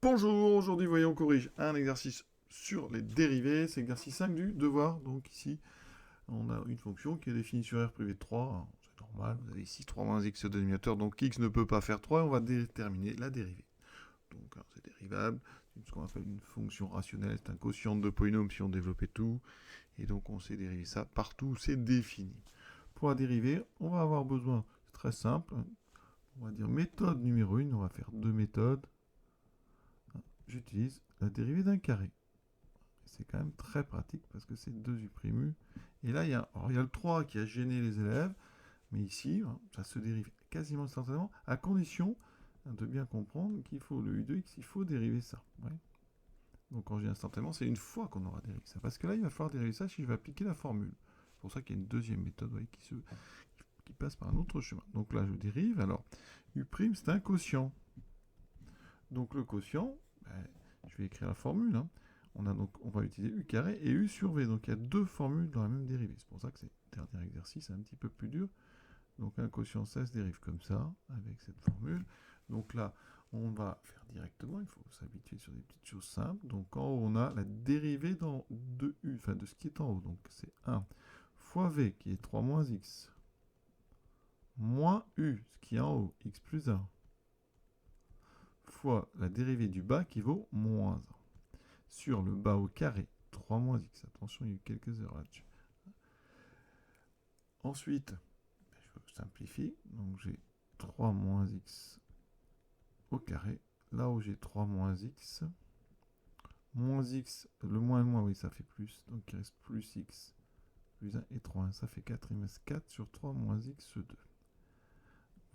Bonjour, aujourd'hui voyons on corrige un exercice sur les dérivés, c'est l'exercice 5 du devoir. Donc ici, on a une fonction qui est définie sur R privé de 3, c'est normal, vous avez ici 3 moins x au dénominateur, donc x ne peut pas faire 3, et on va déterminer la dérivée. Donc c'est dérivable, c'est ce qu'on appelle une fonction rationnelle, c'est un quotient de polynôme si on développait tout, et donc on sait dériver ça partout, c'est défini. Pour la dérivée, on va avoir besoin, c'est très simple, on va dire méthode numéro 1, on va faire deux méthodes. J'utilise la dérivée d'un carré. C'est quand même très pratique parce que c'est 2u'. Et là, il y a le 3 qui a gêné les élèves, mais ici, ça se dérive quasiment instantanément, à condition de bien comprendre qu'il faut le u de x, il faut dériver ça. Ouais. Donc quand je dis instantanément, c'est une fois qu'on aura dérivé ça. Parce que là, il va falloir dériver ça si je vais appliquer la formule. C'est pour ça qu'il y a une deuxième méthode qui passe par un autre chemin. Donc là, je dérive. Alors, u', c'est un quotient. Donc le quotient, je vais écrire la formule. On va utiliser u carré et u sur v. Donc il y a deux formules dans la même dérivée. C'est pour ça que c'est le dernier exercice un petit peu plus dur. Donc un quotient, ça se dérive comme ça, avec cette formule. Donc là, on va faire directement. Il faut s'habituer sur des petites choses simples. Donc en haut, on a la dérivée de u, enfin de ce qui est en haut. Donc c'est 1 fois v, qui est 3 moins x, moins u, ce qui est en haut, x plus 1, fois la dérivée du bas qui vaut moins 1. Sur le bas au carré, 3 moins x. Attention, il y a eu quelques erreurs là-dessus. Ensuite, je simplifie. Donc j'ai 3 moins x au carré. Là où j'ai 3 moins x, le moins et le moins, oui, ça fait plus. Donc il reste plus x, plus 1 et 3. Ça fait 4. Il me reste 4 sur 3 moins x2.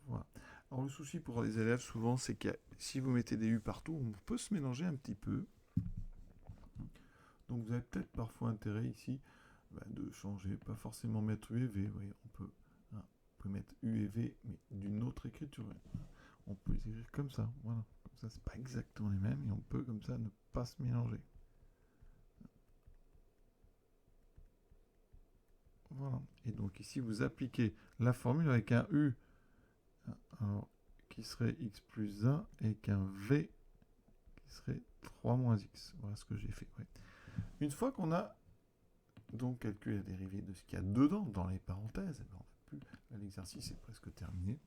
Voilà. Alors le souci pour les élèves, souvent, c'est que si vous mettez des u partout, on peut se mélanger un petit peu. Donc vous avez peut-être parfois intérêt ici de changer, pas forcément mettre u et v. Vous voyez, on peut mettre u et v, mais d'une autre écriture. On peut les écrire comme ça. Voilà. Comme ça, c'est pas exactement les mêmes, et on peut comme ça ne pas se mélanger. Voilà. Et donc ici, vous appliquez la formule avec un u qui serait x plus 1 et qu'un v qui serait 3 moins x. Voilà ce que j'ai fait. Ouais. Une fois qu'on a donc calculé la dérivée de ce qu'il y a dedans, dans les parenthèses, l'exercice est presque terminé.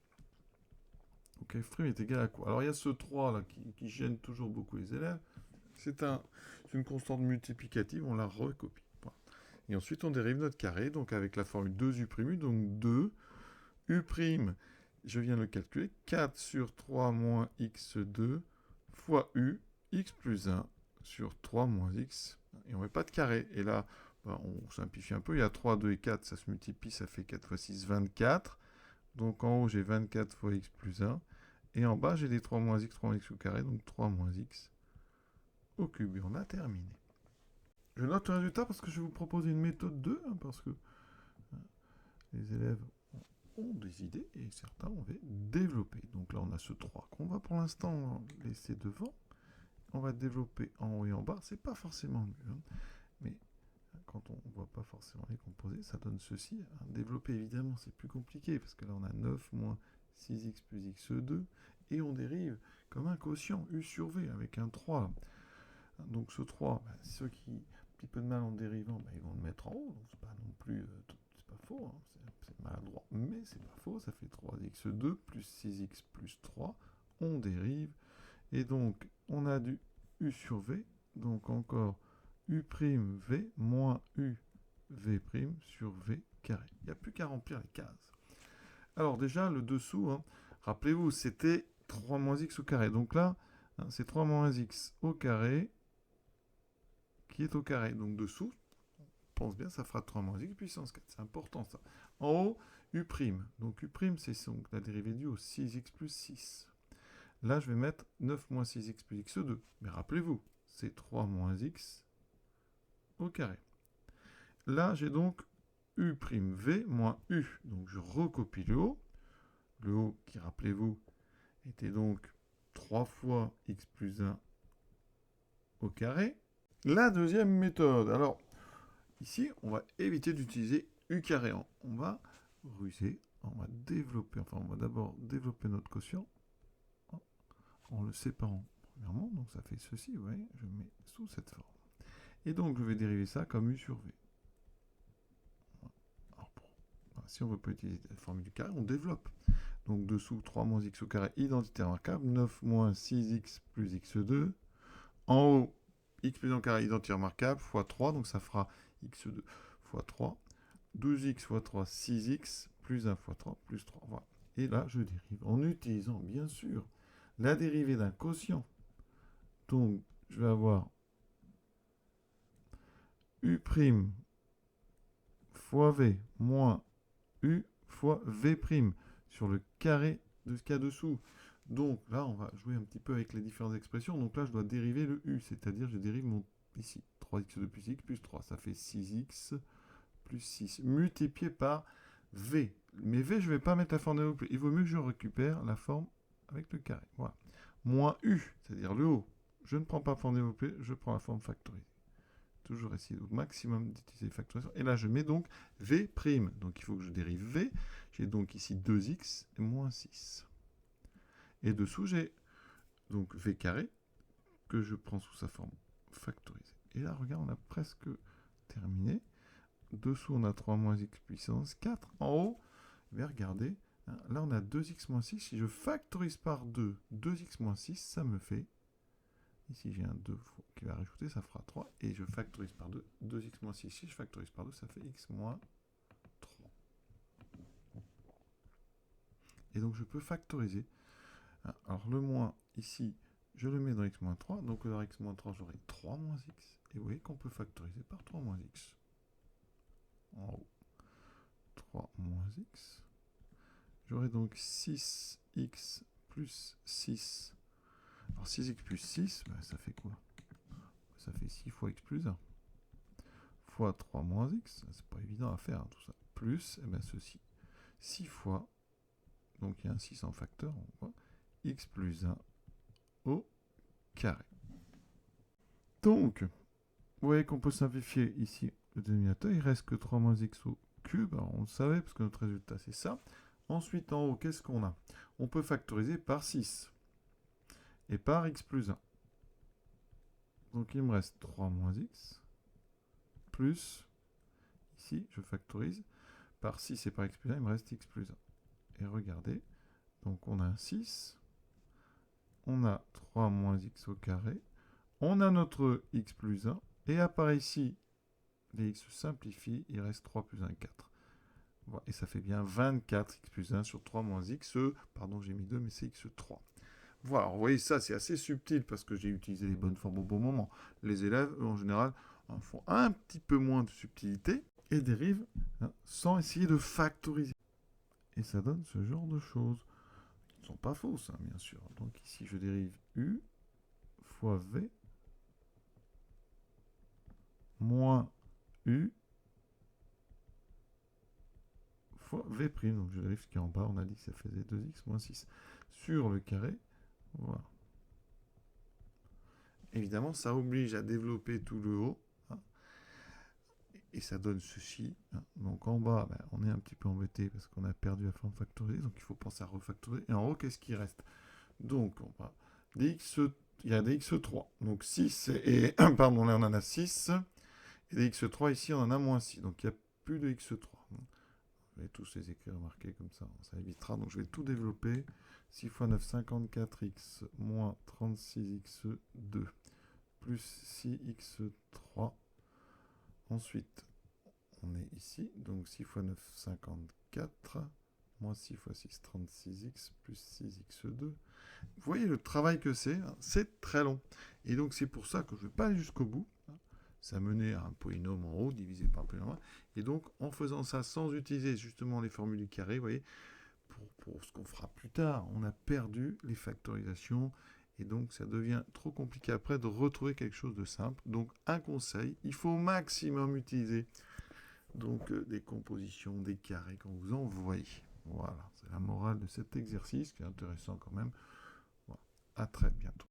Donc f' est égal à quoi? Alors il y a ce 3 là qui gêne toujours beaucoup les élèves. C'est une constante multiplicative, on la recopie. Voilà. Et ensuite on dérive notre carré, donc avec la formule 2u', donc 2 u', je viens de le calculer, 4 sur 3 moins x2 fois u, x plus 1 sur 3 moins x, et on ne met pas de carré. Et là, on simplifie un peu, il y a 3, 2 et 4, ça se multiplie, ça fait 4 fois 6, 24. Donc en haut, j'ai 24 fois x plus 1. Et en bas, j'ai des 3 moins x au carré, donc 3 moins x au cube. Et on a terminé. Je note le résultat parce que je vais vous proposer une méthode 2, parce que les élèves ont des idées et certains ont développé. Donc là, on a ce 3 qu'on va pour l'instant laisser devant. On va développer en haut et en bas. C'est pas forcément mieux, mais quand on ne voit pas forcément les composés, ça donne ceci. Développer, évidemment, c'est plus compliqué, parce que là, on a 9 moins 6x plus x2, et on dérive comme un quotient, u sur v, avec un 3. Donc ce 3, ceux qui ont un petit peu de mal en dérivant, ils vont le mettre en haut, donc c'est pas non plus, c'est pas faux, c'est maladroit, mais c'est pas faux, ça fait 3x2 plus 6x plus 3, on dérive, et donc on a du u sur v, donc encore u'v moins uv' sur v carré. Il n'y a plus qu'à remplir les cases. Alors déjà, le dessous, rappelez-vous, c'était 3 moins x au carré. Donc là, c'est 3 moins x au carré qui est au carré. Donc dessous, on pense bien, ça fera 3 moins x puissance 4. C'est important ça. En haut, u'. Donc u', c'est donc la dérivée du haut, 6x plus 6. Là, je vais mettre 9 moins 6x plus x2. Mais rappelez-vous, c'est 3 moins x au carré. Là, j'ai donc u'v moins u. Donc je recopie le haut. Le haut qui, rappelez-vous, était donc 3 fois x plus 1 au carré. La deuxième méthode. Alors, ici, on va éviter d'utiliser u carré. On va ruser, on va développer, on va d'abord développer notre quotient en le séparant premièrement, donc ça fait ceci, vous voyez, je mets sous cette forme. Et donc, je vais dériver ça comme U sur V. Alors, si on ne veut pas utiliser la formule du carré, on développe. Donc, dessous, 3 moins x au carré, identité remarquable, 9 moins 6x plus x2. En haut, x plus 1 au carré, identité remarquable, fois 3, donc ça fera x2 fois 3. 12x fois 3, 6x, plus 1 fois 3, plus 3. Voilà. Et là, je dérive en utilisant, bien sûr, la dérivée d'un quotient. Donc, je vais avoir u' fois v moins u fois v' sur le carré de ce qu'il y a dessous. Donc là, on va jouer un petit peu avec les différentes expressions. Donc là, je dois dériver le u, c'est-à-dire je dérive mon ici. 3x2 plus x plus 3, ça fait 6x plus 6, multiplié par v. Mais v, je ne vais pas mettre la forme développée. Il vaut mieux que je récupère la forme avec le carré. Voilà. Moins u, c'est-à-dire le haut. Je ne prends pas la forme développée, je prends la forme factorisée. Toujours essayer au maximum d'utiliser les factorisations. Et là, je mets donc v'. Donc, il faut que je dérive v. J'ai donc ici 2x et moins 6. Et dessous, j'ai donc v carré que je prends sous sa forme factorisée. Et là, regarde, on a presque terminé. Dessous, on a 3 moins x puissance 4. En haut, eh bien, regardez, hein, là, on a 2x moins 6. Si je factorise par 2, 2x moins 6, ça me fait... Ici, j'ai un 2 qui va rajouter, ça fera 3. Et je factorise par 2, 2x moins 6. Si je factorise par 2, ça fait x moins 3. Et donc, je peux factoriser. Alors, le moins, ici, je le mets dans x moins 3. Donc, dans x moins 3, j'aurai 3 moins x. Et vous voyez qu'on peut factoriser par 3 moins x. En haut, 3 moins x. J'aurai donc 6x plus 6. Alors 6x plus 6, ben, ça fait quoi? Ça fait 6 fois x plus 1. Fois 3 moins x, c'est pas évident à faire, hein, tout ça. Plus, eh ben, ceci. 6 fois, donc il y a un 6 en facteur, on voit, x plus 1 au carré. Donc, vous voyez qu'on peut simplifier ici le dénominateur, il reste que 3 moins x au cube, alors on le savait parce que notre résultat c'est ça. Ensuite en haut, qu'est-ce qu'on a? On peut factoriser par 6 et par x plus 1. Donc il me reste 3 moins x plus, ici je factorise, par 6 et par x plus 1, il me reste x plus 1. Et regardez, donc on a un 6, on a 3 moins x au carré, on a notre x plus 1, et apparaît ici, les x se simplifient, il reste 3 plus 1, 4. Voilà, et ça fait bien 24 x plus 1 sur 3 moins x, pardon j'ai mis 2, mais c'est x3. Voilà, vous voyez, ça c'est assez subtil parce que j'ai utilisé les bonnes formes au bon moment. Les élèves, en général, font un petit peu moins de subtilité et dérivent sans essayer de factoriser. Et ça donne ce genre de choses. Qui ne sont pas fausses, hein, bien sûr. Donc ici, je dérive u fois v moins u fois v'. Donc je dérive ce qui est en bas, on a dit que ça faisait 2x moins 6. Sur le carré, voilà. Évidemment, ça oblige à développer tout le haut. Hein, et ça donne ceci. Hein. Donc en bas, ben, on est un petit peu embêté parce qu'on a perdu la forme factorisée. Donc il faut penser à refactoriser. Et en haut, qu'est-ce qui reste? Donc on va il y a des x3. Donc 6 et... Pardon, là on en a 6. Et des x3, ici on en a moins 6. Donc il n'y a plus de x3. Je vais tous les écrire marqués comme ça. Ça évitera. Donc je vais tout développer. 6 fois 9, 54x moins 36x2 plus 6x3. Ensuite, on est ici. Donc 6 fois 9, 54. Moins 6 fois 6, 36x plus 6x2. Vous voyez le travail que c'est, hein, c'est très long. Et donc c'est pour ça que je ne vais pas aller jusqu'au bout. Hein. Ça menait à un polynôme en haut divisé par un polynôme en bas. Et donc en faisant ça sans utiliser justement les formules du carré, vous voyez, pour ce qu'on fera plus tard, on a perdu les factorisations. Et donc ça devient trop compliqué après de retrouver quelque chose de simple. Donc un conseil, il faut au maximum utiliser donc, des compositions, des carrés quand vous en voyez. Voilà, c'est la morale de cet exercice qui est intéressant quand même. Voilà. À très bientôt.